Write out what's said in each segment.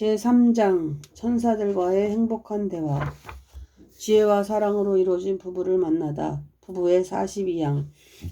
제3장 천사들과의 행복한 대화. 지혜와 사랑으로 이루어진 부부를 만나다. 부부의 42양.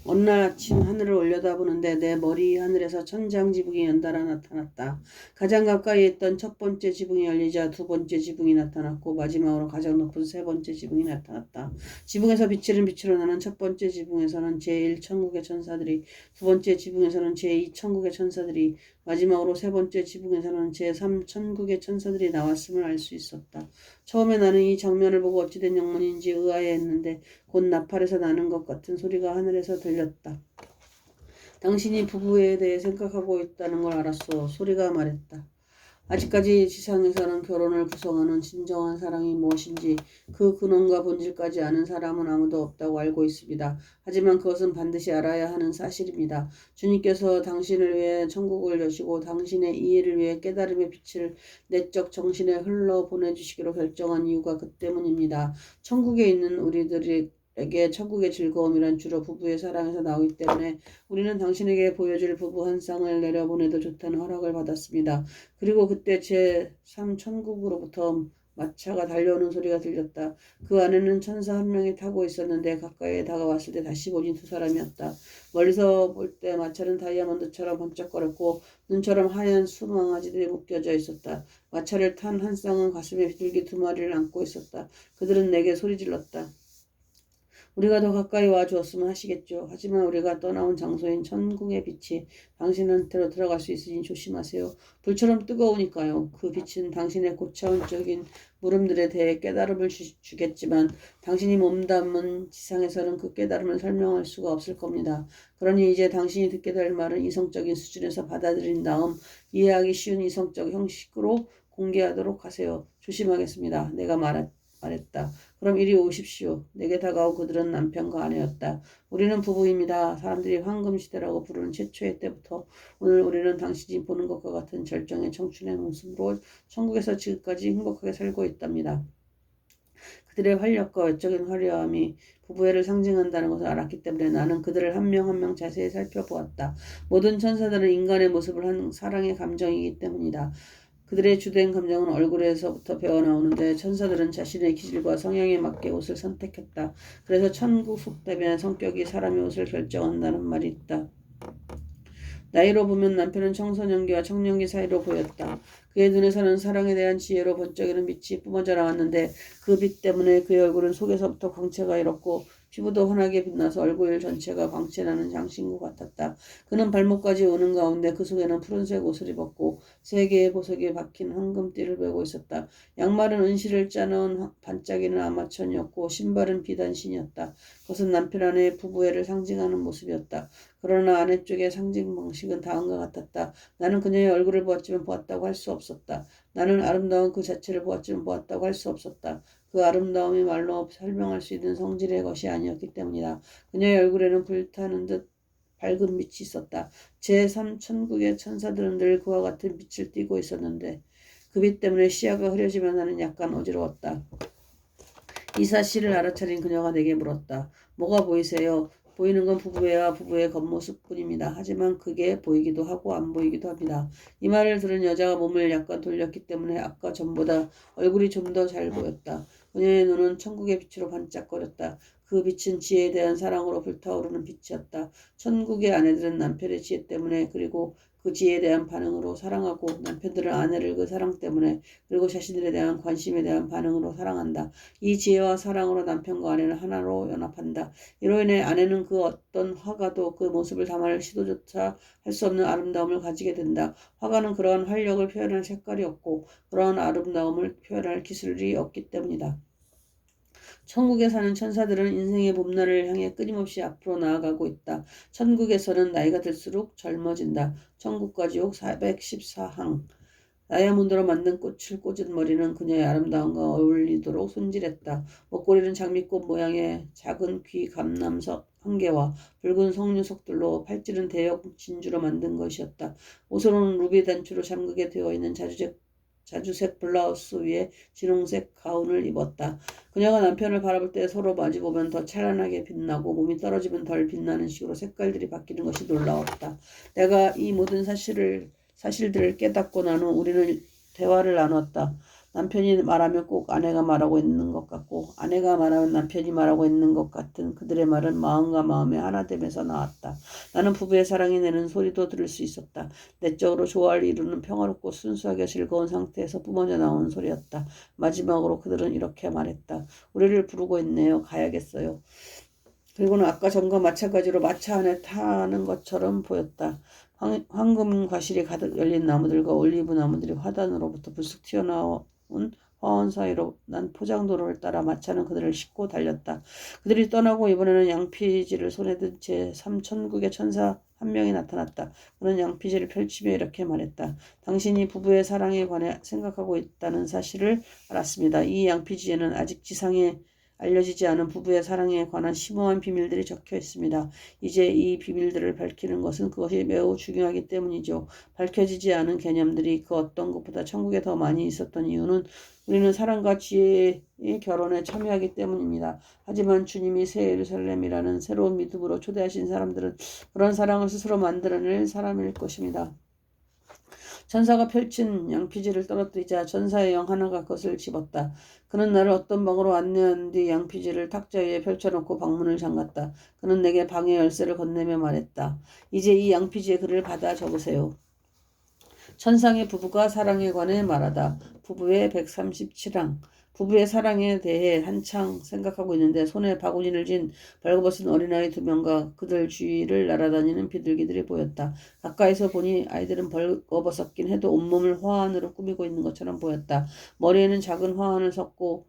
어느 날 아침 하늘을 올려다보는데 내 머리 하늘에서 천장 지붕이 연달아 나타났다. 가장 가까이 있던 첫 번째 지붕이 열리자 두 번째 지붕이 나타났고 마지막으로 가장 높은 세 번째 지붕이 나타났다. 지붕에서 비치는 빛으로 나는 첫 번째 지붕에서는 제1천국의 천사들이, 두 번째 지붕에서는 제2천국의 천사들이, 마지막으로 세 번째 지붕에서는 제3천국의 천사들이 나왔음을 알 수 있었다. 처음에 나는 이 장면을 보고 어찌된 영문인지 의아해했는데 곧 나팔에서 나는 것 같은 소리가 하늘에서 들렸다. 당신이 부부에 대해 생각하고 있다는 걸 알았어. 소리가 말했다. 아직까지 지상에서는 결혼을 구성하는 진정한 사랑이 무엇인지 그 근원과 본질까지 아는 사람은 아무도 없다고 알고 있습니다. 하지만 그것은 반드시 알아야 하는 사실입니다. 주님께서 당신을 위해 천국을 여시고 당신의 이해를 위해 깨달음의 빛을 내적 정신에 흘러 보내주시기로 결정한 이유가 그 때문입니다. 천국에 있는 우리들이 에게 천국의 즐거움이란 주로 부부의 사랑에서 나오기 때문에 우리는 당신에게 보여줄 부부 한 쌍을 내려보내도 좋다는 허락을 받았습니다. 그리고 그때 제3천국으로부터 마차가 달려오는 소리가 들렸다. 그 안에는 천사 한 명이 타고 있었는데 가까이 다가왔을 때 다시 보니 두 사람이었다. 멀리서 볼 때 마차는 다이아몬드처럼 번쩍거렸고 눈처럼 하얀 수망아지들이 묶여져 있었다. 마차를 탄 한 쌍은 가슴에 비둘기 두 마리를 안고 있었다. 그들은 내게 소리질렀다. 우리가 더 가까이 와 주었으면 하시겠죠. 하지만 우리가 떠나온 장소인 천국의 빛이 당신한테로 들어갈 수 있으니 조심하세요. 불처럼 뜨거우니까요. 그 빛은 당신의 고차원적인 물음들에 대해 깨달음을 주겠지만 당신이 몸담은 지상에서는 그 깨달음을 설명할 수가 없을 겁니다. 그러니 이제 당신이 듣게 될 말은 이성적인 수준에서 받아들인 다음 이해하기 쉬운 이성적 형식으로 공개하도록 하세요. 조심하겠습니다. 내가 말했다. 그럼 이리 오십시오. 내게 다가온 그들은 남편과 아내였다. 우리는 부부입니다. 사람들이 황금시대라고 부르는 최초의 때부터 오늘 우리는 당신이 보는 것과 같은 절정의 청춘의 모습으로 천국에서 지금까지 행복하게 살고 있답니다. 그들의 활력과 외적인 화려함이 부부애를 상징한다는 것을 알았기 때문에 나는 그들을 한 명 한 명 자세히 살펴보았다. 모든 천사들은 인간의 모습을 한 사랑의 감정이기 때문이다. 그들의 주된 감정은 얼굴에서부터 배어나오는데 천사들은 자신의 기질과 성향에 맞게 옷을 선택했다. 그래서 천국 속담에 성격이 사람의 옷을 결정한다는 말이 있다. 나이로 보면 남편은 청소년기와 청년기 사이로 보였다. 그의 눈에서는 사랑에 대한 지혜로 번쩍이는 빛이 뿜어져 나왔는데 그 빛 때문에 그의 얼굴은 속에서부터 광채가 일었고 피부도 환하게 빛나서 얼굴 전체가 광채나는 장신구 같았다. 그는 발목까지 오는 가운데 그 속에는 푸른색 옷을 입었고 세 개의 보석이 박힌 황금띠를 메고 있었다. 양말은 은실을 짜놓은 반짝이는 아마천이었고 신발은 비단신이었다. 그것은 남편 아내의 부부애를 상징하는 모습이었다. 그러나 아내 쪽의 상징 방식은 다음과 같았다. 나는 그녀의 얼굴을 보았지만 보았다고 할 수 없었다. 나는 아름다운 그 자체를 보았지만 보았다고 할 수 없었다. 그 아름다움이 말로 설명할 수 있는 성질의 것이 아니었기 때문이다. 그녀의 얼굴에는 불타는 듯 밝은 빛이 있었다. 제3천국의 천사들은 늘 그와 같은 빛을 띠고 있었는데 그 빛 때문에 시야가 흐려지며 나는 약간 어지러웠다. 이 사실을 알아차린 그녀가 내게 물었다. 뭐가 보이세요? 보이는 건 부부애와 부부의 겉모습뿐입니다. 하지만 그게 보이기도 하고 안 보이기도 합니다. 이 말을 들은 여자가 몸을 약간 돌렸기 때문에 아까 전보다 얼굴이 좀 더 잘 보였다. 그녀의 눈은 천국의 빛으로 반짝거렸다. 그 빛은 지혜에 대한 사랑으로 불타오르는 빛이었다. 천국의 아내들은 남편의 지혜 때문에 그리고 그 지혜에 대한 반응으로 사랑하고 남편들은 아내를 그 사랑 때문에 그리고 자신들에 대한 관심에 대한 반응으로 사랑한다. 이 지혜와 사랑으로 남편과 아내는 하나로 연합한다. 이로 인해 아내는 그 어떤 화가도 그 모습을 담을 시도조차 할 수 없는 아름다움을 가지게 된다. 화가는 그러한 활력을 표현할 색깔이 없고 그러한 아름다움을 표현할 기술이 없기 때문이다. 천국에 사는 천사들은 인생의 봄날을 향해 끊임없이 앞으로 나아가고 있다. 천국에서는 나이가 들수록 젊어진다. 천국가지옥 414항. 다이아몬드로 만든 꽃을 꽂은 머리는 그녀의 아름다움과 어울리도록 손질했다. 목걸이는 장미꽃 모양의 작은 귀 감남석 한 개와 붉은 석류석들로, 팔찌는 대형 진주로 만든 것이었다. 옷으로는 루비 단추로 잠그게 되어 있는 자주색 블라우스 위에 진홍색 가운을 입었다. 그녀가 남편을 바라볼 때 서로 마주보면 더 찬란하게 빛나고 몸이 떨어지면 덜 빛나는 식으로 색깔들이 바뀌는 것이 놀라웠다. 내가 이 모든 사실들을 깨닫고 난 후 우리는 대화를 나눴다. 남편이 말하면 꼭 아내가 말하고 있는 것 같고 아내가 말하면 남편이 말하고 있는 것 같은 그들의 말은 마음과 마음이 하나됨에서 나왔다. 나는 부부의 사랑이 내는 소리도 들을 수 있었다. 내적으로 조화를 이루는 평화롭고 순수하게 즐거운 상태에서 뿜어져 나오는 소리였다. 마지막으로 그들은 이렇게 말했다. 우리를 부르고 있네요. 가야겠어요. 그리고는 아까 전과 마찬가지로 마차 안에 타는 것처럼 보였다. 황금 과실이 가득 열린 나무들과 올리브 나무들이 화단으로부터 불쑥 튀어나온 화원 사이로 난 포장도로를 따라 마차는 그들을 싣고 달렸다. 그들이 떠나고 이번에는 양피지를 손에 든 제3천국의 천사 한 명이 나타났다. 그는 양피지를 펼치며 이렇게 말했다. 당신이 부부의 사랑에 관해 생각하고 있다는 사실을 알았습니다. 이 양피지에는 아직 지상에 알려지지 않은 부부의 사랑에 관한 심오한 비밀들이 적혀 있습니다. 이제 이 비밀들을 밝히는 것은 그것이 매우 중요하기 때문이죠. 밝혀지지 않은 개념들이 그 어떤 것보다 천국에 더 많이 있었던 이유는 우리는 사랑과 지혜의 결혼에 참여하기 때문입니다. 하지만 주님이 새 예루살렘이라는 새로운 믿음으로 초대하신 사람들은 그런 사랑을 스스로 만들어낼 사람일 것입니다. 천사가 펼친 양피지를 떨어뜨리자 천사의 영 하나가 그것을 집었다. 그는 나를 어떤 방으로 안내한 뒤 양피지를 탁자 위에 펼쳐놓고 방문을 잠갔다. 그는 내게 방의 열쇠를 건네며 말했다. 이제 이 양피지에 글을 받아 적으세요. 천상의 부부가 사랑에 관해 말하다. 부부의 137항. 부부의 사랑에 대해 한창 생각하고 있는데 손에 바구니를 쥔 벌거벗은 어린아이 2명과 그들 주위를 날아다니는 비둘기들이 보였다. 가까이서 보니 아이들은 벌거벗었긴 해도 온몸을 화환으로 꾸미고 있는 것처럼 보였다. 머리에는 작은 화환을 섞고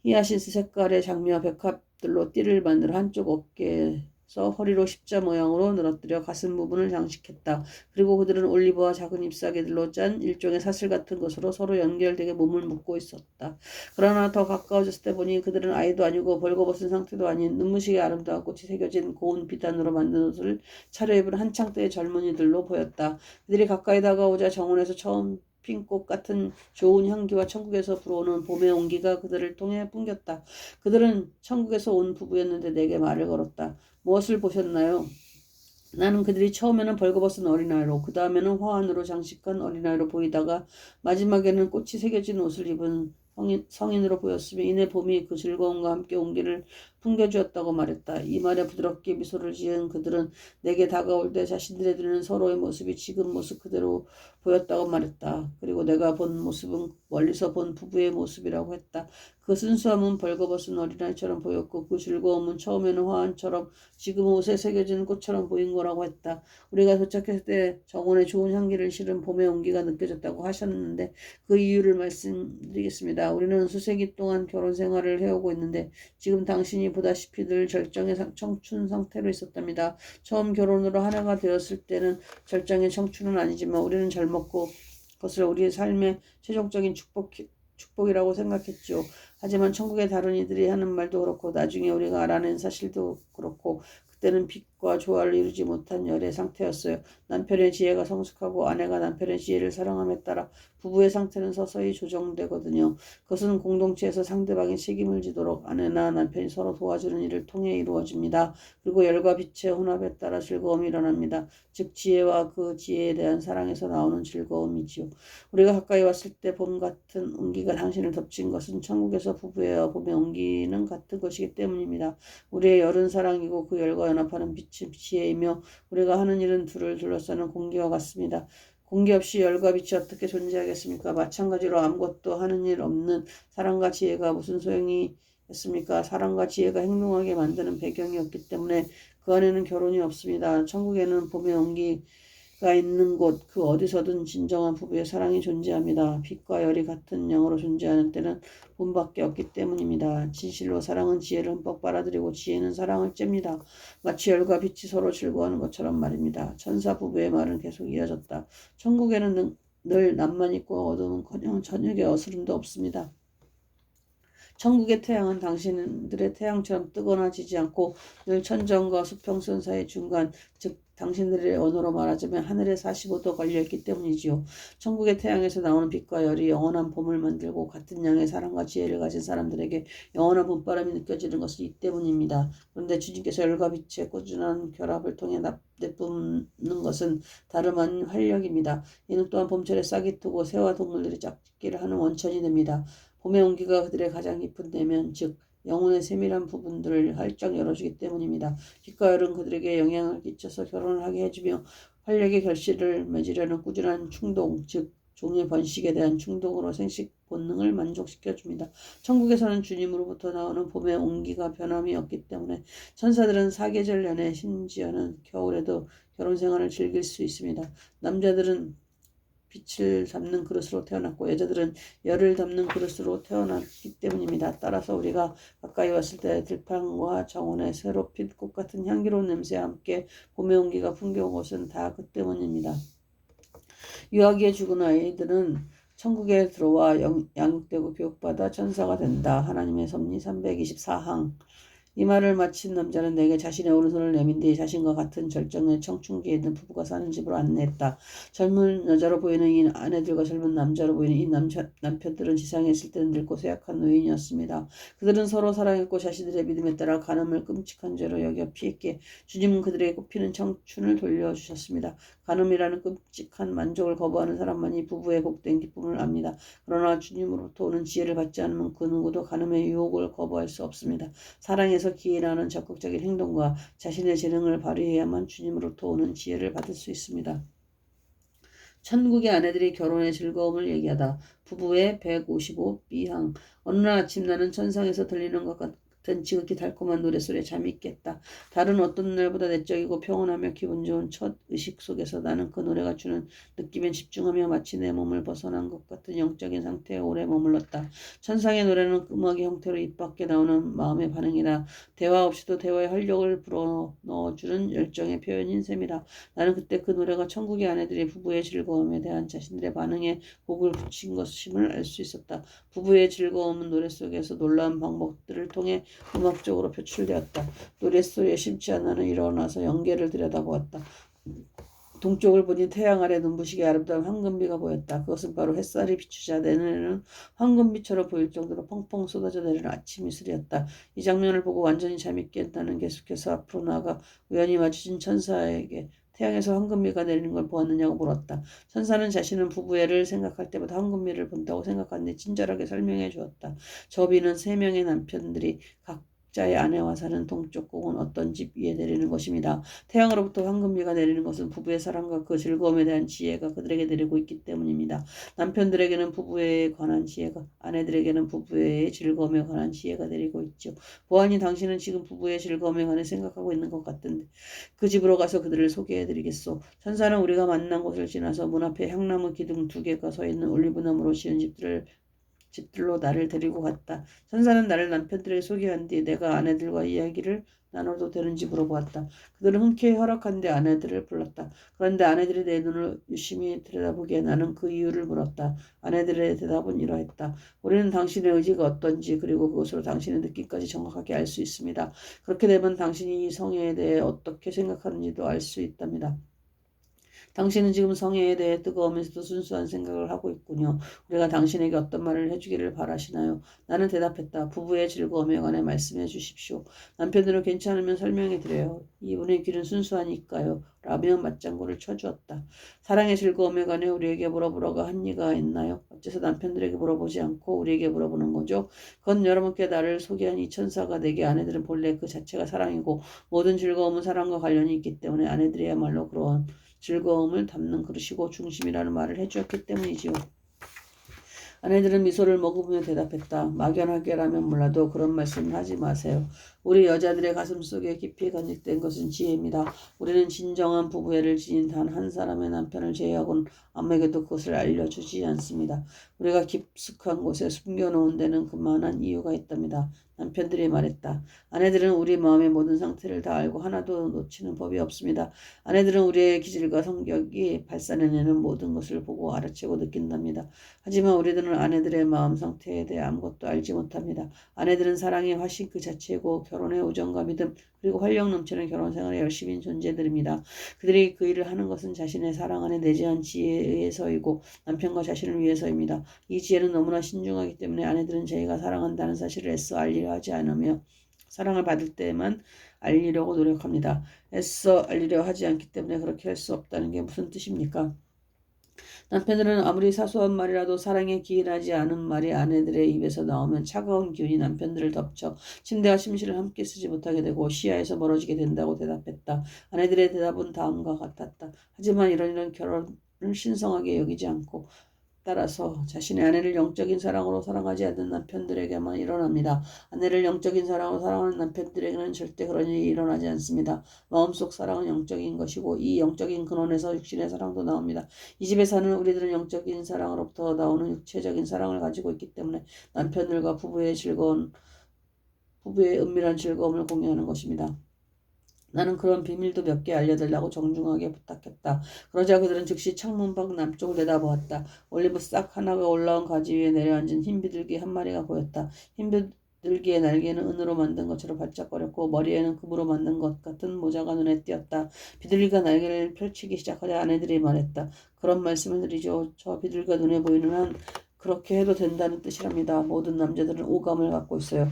히아신스 색깔의 장미와 백합들로 띠를 만들어 한쪽 어깨에서 허리로 십자 모양으로 늘어뜨려 가슴 부분을 장식했다. 그리고 그들은 올리브와 작은 잎사귀들로 짠 일종의 사슬 같은 것으로 서로 연결되게 몸을 묶고 있었다. 그러나 더 가까워졌을 때 보니 그들은 아이도 아니고 벌거벗은 상태도 아닌 눈부시게 아름다운 꽃이 새겨진 고운 비단으로 만든 옷을 차려입은 한창 때의 젊은이들로 보였다. 그들이 가까이 다가오자 정원에서 처음 핀꽃 같은 좋은 향기와 천국에서 불어오는 봄의 온기가 그들을 통해 풍겼다. 그들은 천국에서 온 부부였는데 내게 말을 걸었다. 무엇을 보셨나요? 나는 그들이 처음에는 벌거벗은 어린아이로 그 다음에는 화환으로 장식한 어린아이로 보이다가 마지막에는 꽃이 새겨진 옷을 입은 성인으로 보였으며 이내 봄이 그 즐거움과 함께 온기를 풍겨주었다고 말했다. 이 말에 부드럽게 미소를 지은 그들은 내게 다가올 때 자신들의 눈에는 서로의 모습이 지금 모습 그대로 보였다고 말했다. 그리고 내가 본 모습은 멀리서 본 부부의 모습이라고 했다. 그 순수함은 벌거벗은 어린아이처럼 보였고 그 즐거움은 처음에는 화환처럼 지금 옷에 새겨진 꽃처럼 보인 거라고 했다. 우리가 도착했을 때 정원에 좋은 향기를 실은 봄의 온기가 느껴졌다고 하셨는데 그 이유를 말씀드리겠습니다. 우리는 수세기 동안 결혼 생활을 해오고 있는데 지금 당신이 보다시피 늘 절정의 청춘 상태로 있었답니다. 처음 결혼으로 한 해가 되었을 때는 절정의 청춘은 아니지만 우리는 젊었고 그것을 우리의 삶의 최종적인 축복이라고 생각했죠. 하지만 천국의 다른 이들이 하는 말도 그렇고 나중에 우리가 알아낸 사실도 그렇고 그때는 빛과 조화를 이루지 못한 열의 상태였어요. 남편의 지혜가 성숙하고 아내가 남편의 지혜를 사랑함에 따라 부부의 상태는 서서히 조정되거든요. 그것은 공동체에서 상대방이 책임을 지도록 아내나 남편이 서로 도와주는 일을 통해 이루어집니다. 그리고 열과 빛의 혼합에 따라 즐거움이 일어납니다. 즉 지혜와 그 지혜에 대한 사랑에서 나오는 즐거움이지요. 우리가 가까이 왔을 때 봄 같은 온기가 당신을 덮친 것은 천국에서 부부의 봄의 온기는 같은 것이기 때문입니다. 우리의 열은 사랑이고 그 열과 연합하는 빛은 지혜이며 우리가 하는 일은 둘을 둘러싸는 공기와 같습니다. 공기 없이 열과 빛이 어떻게 존재하겠습니까? 마찬가지로 아무것도 하는 일 없는 사랑과 지혜가 무슨 소용이 있습니까? 사랑과 지혜가 행동하게 만드는 배경이었기 때문에 그 안에는 결혼이 없습니다. 천국에는 봄의 온기가 있는 곳, 그 어디서든 진정한 부부의 사랑이 존재합니다. 빛과 열이 같은 영으로 존재하는 때는 봄밖에 없기 때문입니다. 진실로 사랑은 지혜를 흠뻑 빨아들이고 지혜는 사랑을 쬐입니다. 마치 열과 빛이 서로 즐거워하는 것처럼 말입니다. 천사 부부의 말은 계속 이어졌다. 천국에는 늘 낭만 있고 어둠은커녕 저녁의 어스름도 없습니다. 천국의 태양은 당신들의 태양처럼 뜨거나 지지 않고 늘 천정과 수평선 사이 중간, 즉 당신들의 언어로 말하자면 하늘에 45도 걸려있기 때문이지요. 천국의 태양에서 나오는 빛과 열이 영원한 봄을 만들고 같은 양의 사랑과 지혜를 가진 사람들에게 영원한 봄바람이 느껴지는 것은 이 때문입니다. 그런데 주님께서 열과 빛의 꾸준한 결합을 통해 내뿜는 것은 다름 아닌 활력입니다. 이는 또한 봄철에 싹이 트고 새와 동물들이 짝짓기를 하는 원천이 됩니다. 봄의 온기가 그들의 가장 깊은 내면, 즉 영혼의 세밀한 부분들을 활짝 열어주기 때문입니다. 빛과 열은 그들에게 영향을 끼쳐서 결혼을 하게 해주며 활력의 결실을 맺으려는 꾸준한 충동, 즉 종의 번식에 대한 충동으로 생식 본능을 만족시켜줍니다. 천국에서는 주님으로부터 나오는 봄의 온기가 변함이 없기 때문에 천사들은 사계절 내내 심지어는 겨울에도 결혼생활을 즐길 수 있습니다. 남자들은 빛을 담는 그릇으로 태어났고 여자들은 열을 담는 그릇으로 태어났기 때문입니다. 따라서 우리가 가까이 왔을 때 들판과 정원의 새로 핀 꽃 같은 향기로운 냄새와 함께 봄의 온기가 풍겨온 것은 다 그 때문입니다. 유아기에 죽은 아이들은 천국에 들어와 양육되고 교육받아 천사가 된다. 하나님의 섭리 324항. 이 말을 마친 남자는 내게 자신의 오른손을 내민 뒤 자신과 같은 절정의 청춘기에 있는 부부가 사는 집으로 안내했다. 젊은 여자로 보이는 이 아내들과 젊은 남자로 보이는 이 남편들은 지상에 있을 때는 늙고 쇠약한 노인이었습니다. 그들은 서로 사랑했고 자신들의 믿음에 따라 간음을 끔찍한 죄로 여겨 피했기에 주님은 그들에게 꽃피는 청춘을 돌려주셨습니다. 간음이라는 끔찍한 만족을 거부하는 사람만이 부부의 복된 기쁨을 압니다. 그러나 주님으로부터 오는 지혜를 받지 않으면 그 누구도 간음의 유혹을 거부할 수 없습니다. 사랑에서 기인하는 적극적인 행동과 자신의 재능을 발휘해야만 주님으로부터 오는 지혜를 받을 수 있습니다. 천국의 아내들이 결혼의 즐거움을 얘기하다. 부부의 155B항. 어느 날 아침 나는 천상에서 들리는 것 같은 지극히 달콤한 노랫소리에 잠이 깼다. 다른 어떤 날보다 내적이고 평온하며 기분 좋은 첫 의식 속에서 나는 그 노래가 주는 느낌에 집중하며 마치 내 몸을 벗어난 것 같은 영적인 상태에 오래 머물렀다. 천상의 노래는 음악의 형태로 입 밖에 나오는 마음의 반응이라 대화 없이도 대화의 활력을 불어넣어주는 열정의 표현인 셈이라. 나는 그때 그 노래가 천국의 아내들이 부부의 즐거움에 대한 자신들의 반응에 곡을 붙인 것임을 알 수 있었다. 부부의 즐거움은 노래 속에서 놀라운 방법들을 통해 음악적으로 표출되었다. 노랫소리에 심취 한 나는 일어나서 영계를 들여다보았다. 동쪽을 보니 태양 아래 눈부시게 아름다운 황금비가 보였다. 그것은 바로 햇살이 비추자 내 눈에는 황금비처럼 보일 정도로 펑펑 쏟아져 내리는 아침 이슬이었다. 이 장면을 보고 완전히 잠이 깬 나는 계속해서 앞으로 나아가 우연히 마주친 천사에게 태양에서 황금비가 내리는 걸 보았느냐고 물었다. 천사는 자신은 부부애를 생각할 때마다 황금비를 본다고 생각하는데 친절하게 설명해 주었다. 저 비는 3명의 남편들이 각자의 아내와 사는 동쪽 꼭은 어떤 집 위에 내리는 것입니다. 태양으로부터 황금비가 내리는 것은 부부의 사랑과 그 즐거움에 대한 지혜가 그들에게 내리고 있기 때문입니다. 남편들에게는 부부에 관한 지혜가, 아내들에게는 부부의 즐거움에 관한 지혜가 내리고 있죠. 보아니 당신은 지금 부부의 즐거움에 관해 생각하고 있는 것 같은데 그 집으로 가서 그들을 소개해드리겠소. 천사는 우리가 만난 곳을 지나서 문 앞에 향나무 기둥 2개가 서 있는 올리브나무로 지은 집들로 나를 데리고 갔다. 천사는 나를 남편들에게 소개한 뒤 내가 아내들과 이야기를 나눠도 되는지 물어보았다. 그들은 흔쾌히 허락한데 아내들을 불렀다. 그런데 아내들이 내 눈을 유심히 들여다보기에 나는 그 이유를 물었다. 아내들의 대답은 이러했다. 우리는 당신의 의지가 어떤지 그리고 그것으로 당신의 느낌까지 정확하게 알 수 있습니다. 그렇게 되면 당신이 이 성애에 대해 어떻게 생각하는지도 알 수 있답니다. 당신은 지금 성애에 대해 뜨거우면서도 순수한 생각을 하고 있군요. 우리가 당신에게 어떤 말을 해주기를 바라시나요? 나는 대답했다. 부부의 즐거움에 관해 말씀해 주십시오. 남편들은 괜찮으면 설명해 드려요. 이분의 귀는 순수하니까요. 라며 맞장구를 쳐주었다. 사랑의 즐거움에 관해 우리에게 물어보라고 한 이가 있나요? 어째서 남편들에게 물어보지 않고 우리에게 물어보는 거죠? 그건 여러분께 나를 소개한 이 천사가 내게 아내들은 본래 그 자체가 사랑이고 모든 즐거움은 사랑과 관련이 있기 때문에 아내들이야말로 그런 즐거움을 담는 그릇이고 중심이라는 말을 해주었기 때문이지요. 아내들은 미소를 머금으며 대답했다. 막연하게라면 몰라도 그런 말씀을 하지 마세요. 우리 여자들의 가슴속에 깊이 간직된 것은 지혜입니다. 우리는 진정한 부부애를 지닌 단 한 사람의 남편을 제외하고는 아무에게도 그것을 알려주지 않습니다. 우리가 깊숙한 곳에 숨겨놓은 데는 그만한 이유가 있답니다. 남편들이 말했다. 아내들은 우리 마음의 모든 상태를 다 알고 하나도 놓치는 법이 없습니다. 아내들은 우리의 기질과 성격이 발산해내는 모든 것을 보고 알아채고 느낀답니다. 하지만 우리들은 아내들의 마음 상태에 대해 아무것도 알지 못합니다. 아내들은 사랑의 화신 그 자체고 결혼의 우정과 믿음 그리고 활력 넘치는 결혼 생활에 열심인 존재들입니다. 그들이 그 일을 하는 것은 자신의 사랑 안에 내재한 지혜에 의해서이고 남편과 자신을 위해서입니다. 이 지혜는 너무나 신중하기 때문에 아내들은 자기가 사랑한다는 사실을 애써 알리려 하지 않으며 사랑을 받을 때만 알리려고 노력합니다. 애써 알리려 하지 않기 때문에 그렇게 할 수 없다는 게 무슨 뜻입니까? 남편들은 아무리 사소한 말이라도 사랑에 기인하지 않은 말이 아내들의 입에서 나오면 차가운 기운이 남편들을 덮쳐 침대와 침실을 함께 쓰지 못하게 되고 시야에서 멀어지게 된다고 대답했다. 아내들의 대답은 다음과 같았다. 하지만 이런 결혼을 신성하게 여기지 않고 따라서 자신의 아내를 영적인 사랑으로 사랑하지 않는 남편들에게만 일어납니다. 아내를 영적인 사랑으로 사랑하는 남편들에게는 절대 그런 일이 일어나지 않습니다. 마음속 사랑은 영적인 것이고 이 영적인 근원에서 육신의 사랑도 나옵니다. 이 집에 사는 우리들은 영적인 사랑으로부터 나오는 육체적인 사랑을 가지고 있기 때문에 남편들과 부부의 은밀한 즐거움을 공유하는 것입니다. 나는 그런 비밀도 몇 개 알려달라고 정중하게 부탁했다. 그러자 그들은 즉시 창문 밖 남쪽을 내다보았다. 올리브 싹 하나가 올라온 가지 위에 내려앉은 흰 비둘기 한 마리가 보였다. 흰 비둘기의 날개는 은으로 만든 것처럼 반짝거렸고 머리에는 금으로 만든 것 같은 모자가 눈에 띄었다. 비둘기가 날개를 펼치기 시작하자 아내들이 말했다. 그런 말씀을 드리죠. 저 비둘기가 눈에 보이는 한 그렇게 해도 된다는 뜻이랍니다. 모든 남자들은 오감을 갖고 있어요.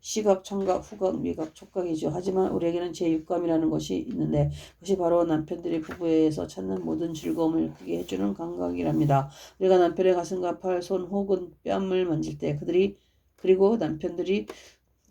시각, 청각, 후각, 미각, 촉각이죠. 하지만 우리에게는 제6감이라는 것이 있는데 그것이 바로 남편들이 부부에서 찾는 모든 즐거움을 크게 해주는 감각이랍니다. 우리가 남편의 가슴과 팔, 손 혹은 뺨을 만질 때 그리고 남편들이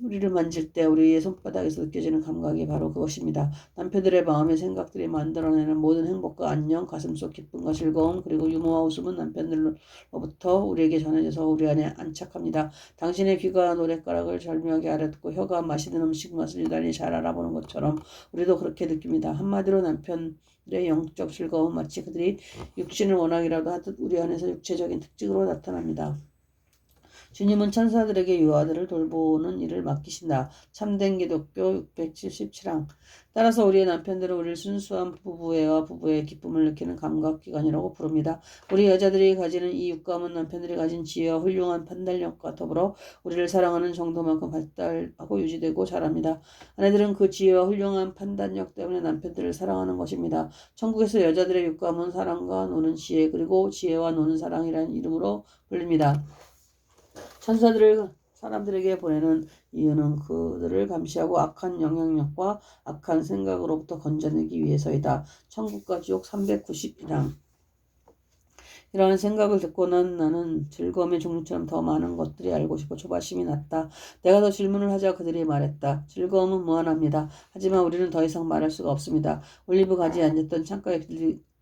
우리를 만질 때 우리의 손바닥에서 느껴지는 감각이 바로 그것입니다. 남편들의 마음의 생각들이 만들어내는 모든 행복과 안녕, 가슴속 기쁨과 즐거움, 그리고 유머와 웃음은 남편들로부터 우리에게 전해져서 우리 안에 안착합니다. 당신의 귀가 노랫가락을 절묘하게 알아듣고 혀가 마시는 음식 맛을 유달리 잘 알아보는 것처럼 우리도 그렇게 느낍니다. 한마디로 남편들의 영적 즐거움은 마치 그들이 육신을 원하기라도 하듯 우리 안에서 육체적인 특징으로 나타납니다. 주님은 천사들에게 유아들을 돌보는 일을 맡기신다. 참된 기독교 677항. 따라서 우리의 남편들은 우리를 순수한 부부애와 부부의 기쁨을 느끼는 감각기관이라고 부릅니다. 우리 여자들이 가지는 이 육감은 남편들이 가진 지혜와 훌륭한 판단력과 더불어 우리를 사랑하는 정도만큼 발달하고 유지되고 자랍니다. 아내들은 그 지혜와 훌륭한 판단력 때문에 남편들을 사랑하는 것입니다. 천국에서 여자들의 육감은 사랑과 노는 지혜 그리고 지혜와 노는 사랑이라는 이름으로 불립니다. 천사들을 사람들에게 보내는 이유는 그들을 감시하고 악한 영향력과 악한 생각으로부터 건져내기 위해서이다. 천국과 지옥 390이랑 이러한 생각을 듣고 나는 즐거움의 종류처럼 더 많은 것들이 알고 싶어 조바심이 났다. 내가 더 질문을 하자 그들이 말했다. 즐거움은 무한합니다. 하지만 우리는 더 이상 말할 수가 없습니다. 올리브 가지에 앉았던 창가에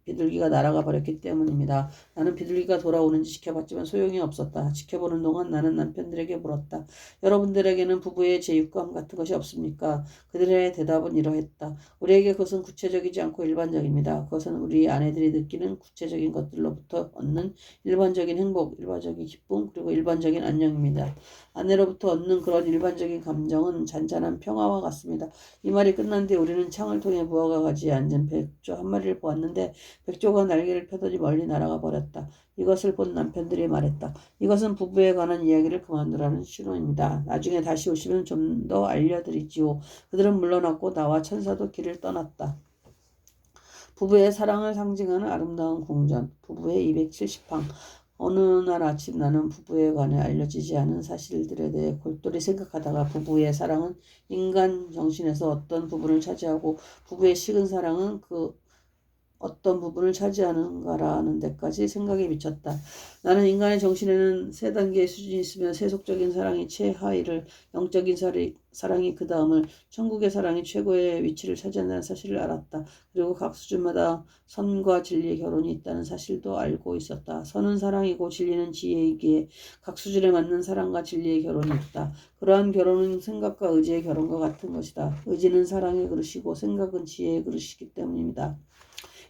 비둘기가 날아가 버렸기 때문입니다. 나는 비둘기가 돌아오는지 지켜봤지만 소용이 없었다. 지켜보는 동안 나는 남편들에게 물었다. 여러분들에게는 부부의 제6감 같은 것이 없습니까? 그들의 대답은 이러했다. 우리에게 그것은 구체적이지 않고 일반적입니다. 그것은 우리 아내들이 느끼는 구체적인 것들로부터 얻는 일반적인 행복, 일반적인 기쁨, 그리고 일반적인 안녕입니다. 아내로부터 얻는 그런 일반적인 감정은 잔잔한 평화와 같습니다. 이 말이 끝난 뒤 우리는 창을 통해 무화과 가지에 앉은 백조 한 마리를 보았는데 백조가 날개를 펴더니 멀리 날아가 버렸다. 이것을 본 남편들이 말했다. 이것은 부부에 관한 이야기를 그만두라는 신호입니다. 나중에 다시 오시면 좀 더 알려드리지요. 그들은 물러났고 나와 천사도 길을 떠났다. 부부의 사랑을 상징하는 아름다운 궁전. 부부의 270항. 어느 날 아침 나는 부부에 관해 알려지지 않은 사실들에 대해 골똘히 생각하다가 부부의 사랑은 인간 정신에서 어떤 부분을 차지하고 부부의 식은 사랑은 그 어떤 부분을 차지하는가라는 데까지 생각이 미쳤다. 나는 인간의 정신에는 세 단계의 수준이 있으며 세속적인 사랑이 최하위를, 영적인 사랑이 그 다음을, 천국의 사랑이 최고의 위치를 차지한다는 사실을 알았다. 그리고 각 수준마다 선과 진리의 결혼이 있다는 사실도 알고 있었다. 선은 사랑이고 진리는 지혜이기에 각 수준에 맞는 사랑과 진리의 결혼이 있다. 그러한 결혼은 생각과 의지의 결혼과 같은 것이다. 의지는 사랑의 그릇이고 생각은 지혜의 그릇이기 때문입니다.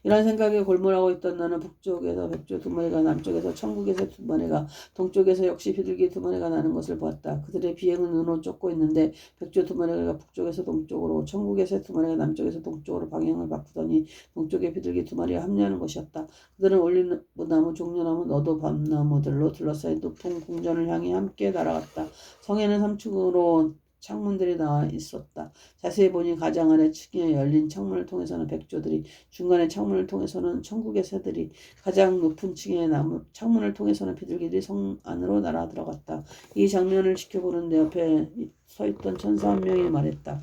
이런 생각에 골몰하고 있던 나는 북쪽에서 백조 두 마리가, 남쪽에서 천국에서 두 마리가, 동쪽에서 역시 비둘기 두 마리가 나는 것을 보았다. 그들의 비행은 눈으로 쫓고 있는데 백조 두 마리가 북쪽에서 동쪽으로, 천국에서 두 마리가 남쪽에서 동쪽으로 방향을 바꾸더니 동쪽에 비둘기 두 마리가 합류하는 것이었다. 그들은 올리브나무, 종려나무, 너도 밤나무들로 둘러싸인 높은 궁전을 향해 함께 날아갔다. 성에는 3층으로 창문들이 나와 있었다. 자세히 보니 가장 아래 층에 열린 창문을 통해서는 백조들이, 중간의 창문을 통해서는 천국의 새들이, 가장 높은 층의 창문을 통해서는 비둘기들이 성 안으로 날아 들어갔다. 이 장면을 지켜보는 내 옆에 서 있던 천사 한 명이 말했다.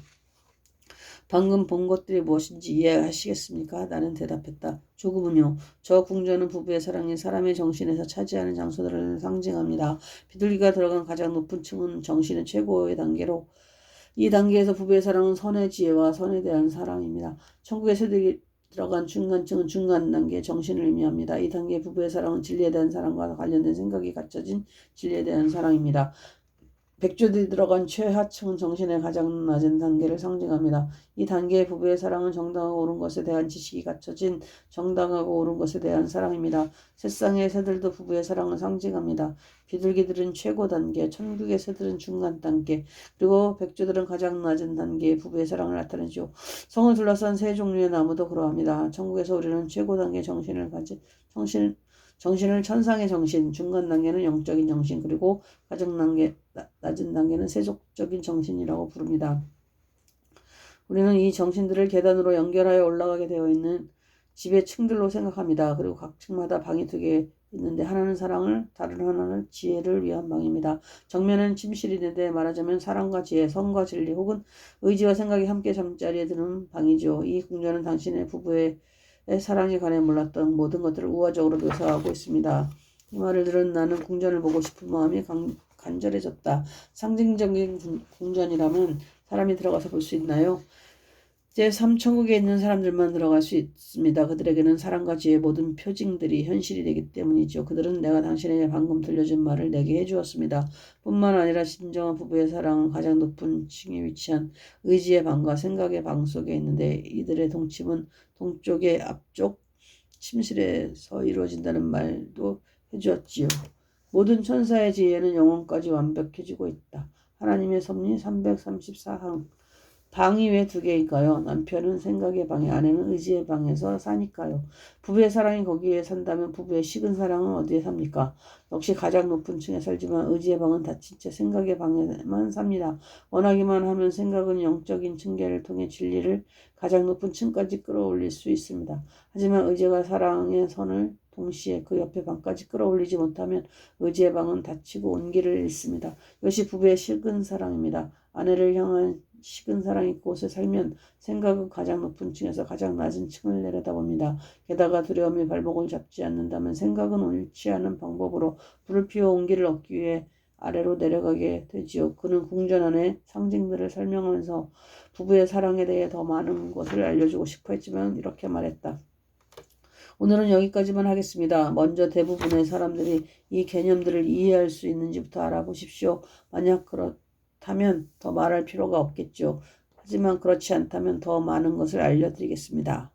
방금 본 것들이 무엇인지 이해하시겠습니까? 나는 대답했다. 조금은요. 저 궁전은 부부의 사랑이 사람의 정신에서 차지하는 장소들을 상징합니다. 비둘기가 들어간 가장 높은 층은 정신의 최고의 단계로, 이 단계에서 부부의 사랑은 선의 지혜와 선에 대한 사랑입니다. 천국의 새들이 들어간 중간층은 중간 단계 정신을 의미합니다. 이 단계의 부부의 사랑은 진리에 대한 사랑과 관련된 생각이 갖춰진 진리에 대한 사랑입니다. 백조들이 들어간 최하층은 정신의 가장 낮은 단계를 상징합니다. 이 단계의 부부의 사랑은 정당하고 옳은 것에 대한 지식이 갖춰진 정당하고 옳은 것에 대한 사랑입니다. 세상의 새들도 부부의 사랑을 상징합니다. 비둘기들은 최고 단계, 천국의 새들은 중간 단계, 그리고 백조들은 가장 낮은 단계의 부부의 사랑을 나타내죠. 성을 둘러싼 세 종류의 나무도 그러합니다. 천국에서 우리는 최고 단계 정신을 가진 정신을 천상의 정신, 중간 단계는 영적인 정신, 그리고 가장 낮은 단계는 세속적인 정신이라고 부릅니다. 우리는 이 정신들을 계단으로 연결하여 올라가게 되어 있는 집의 층들로 생각합니다. 그리고 각 층마다 방이 두 개 있는데 하나는 사랑을, 다른 하나는 지혜를 위한 방입니다. 정면은 침실이 있는데 말하자면 사랑과 지혜, 선과 진리 혹은 의지와 생각이 함께 잠자리에 드는 방이죠. 이 궁전은 당신의 부부의 사랑에 관해 몰랐던 모든 것들을 우화적으로 묘사하고 있습니다. 이 말을 들은 나는 궁전을 보고 싶은 마음이 간절해졌다. 상징적인 궁전이라면 사람이 들어가서 볼 수 있나요? 제3천국에 있는 사람들만 들어갈 수 있습니다. 그들에게는 사랑과 지혜의 모든 표징들이 현실이 되기 때문이죠. 그들은 내가 당신에게 방금 들려준 말을 내게 해주었습니다. 뿐만 아니라 진정한 부부의 사랑은 가장 높은 층에 위치한 의지의 방과 생각의 방 속에 있는데, 이들의 동침은 동쪽의 앞쪽 침실에서 이루어진다는 말도 해주었지요. 모든 천사의 지혜는 영혼까지 완벽해지고 있다. 하나님의 섭리 334항. 방이 왜 두 개일까요? 남편은 생각의 방에, 아내는 의지의 방에서 사니까요. 부부의 사랑이 거기에 산다면 부부의 식은 사랑은 어디에 삽니까? 역시 가장 높은 층에 살지만 의지의 방은 닫힌 채 생각의 방에만 삽니다. 원하기만 하면 생각은 영적인 층계를 통해 진리를 가장 높은 층까지 끌어올릴 수 있습니다. 하지만 의지가 사랑의 선을 동시에 그 옆에 방까지 끌어올리지 못하면 의지의 방은 닫히고 온기를 잃습니다. 이것이 부부의 식은 사랑입니다. 아내를 향한 식은 사랑이 그곳에 살면 생각은 가장 높은 층에서 가장 낮은 층을 내려다봅니다. 게다가 두려움이 발목을 잡지 않는다면 생각은 옳지 않은 방법으로 불을 피워 온기를 얻기 위해 아래로 내려가게 되지요. 그는 궁전 안의 상징들을 설명하면서 부부의 사랑에 대해 더 많은 것을 알려주고 싶어 했지만 이렇게 말했다. 오늘은 여기까지만 하겠습니다. 먼저 대부분의 사람들이 이 개념들을 이해할 수 있는지부터 알아보십시오. 만약 그렇다면 더 말할 필요가 없겠죠. 하지만 그렇지 않다면 더 많은 것을 알려드리겠습니다.